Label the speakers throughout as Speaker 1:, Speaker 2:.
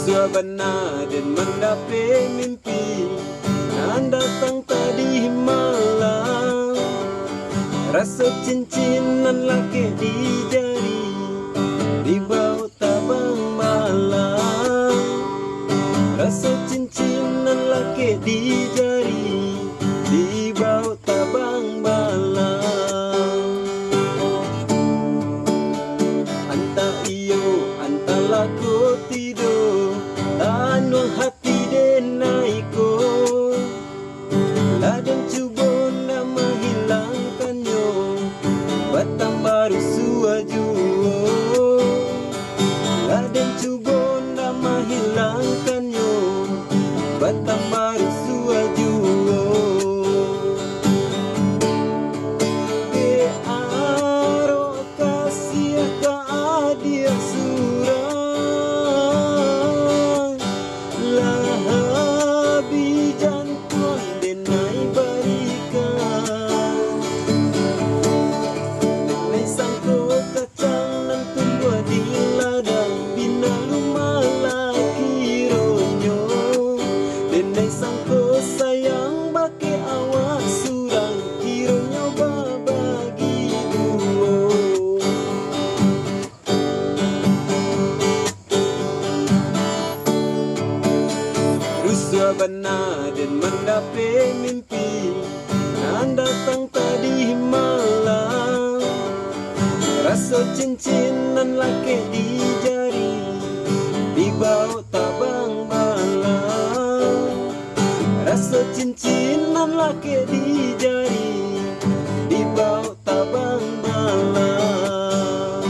Speaker 1: Suasana dan mendapat mimpi nan datang tadi malam. Rasa cincin nan laki di jari di bawah tabang malam. Rasa cincin nan laki di jari di bawah tabang malam. Anta iyo, anta laku tidur, tanuh hati denaiko. Ladang cuba nak menghilangkannya, batang baru suaju. Ladang cuba nak menghilangkannya, batang baru suaju. Suasana dan mendapat mimpi nan datang tadi malam. Rasa cincin nan laki di jari di bawah tabang malam. Rasa cincin nan laki di jari di bawah tabang malam.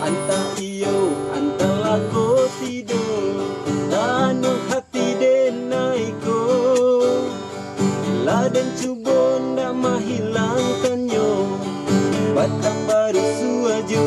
Speaker 1: Anta iyo, anta laku tidur, tanuh hati denaiko. Ladang cuba nak menghilangkannya, batang baru suaju.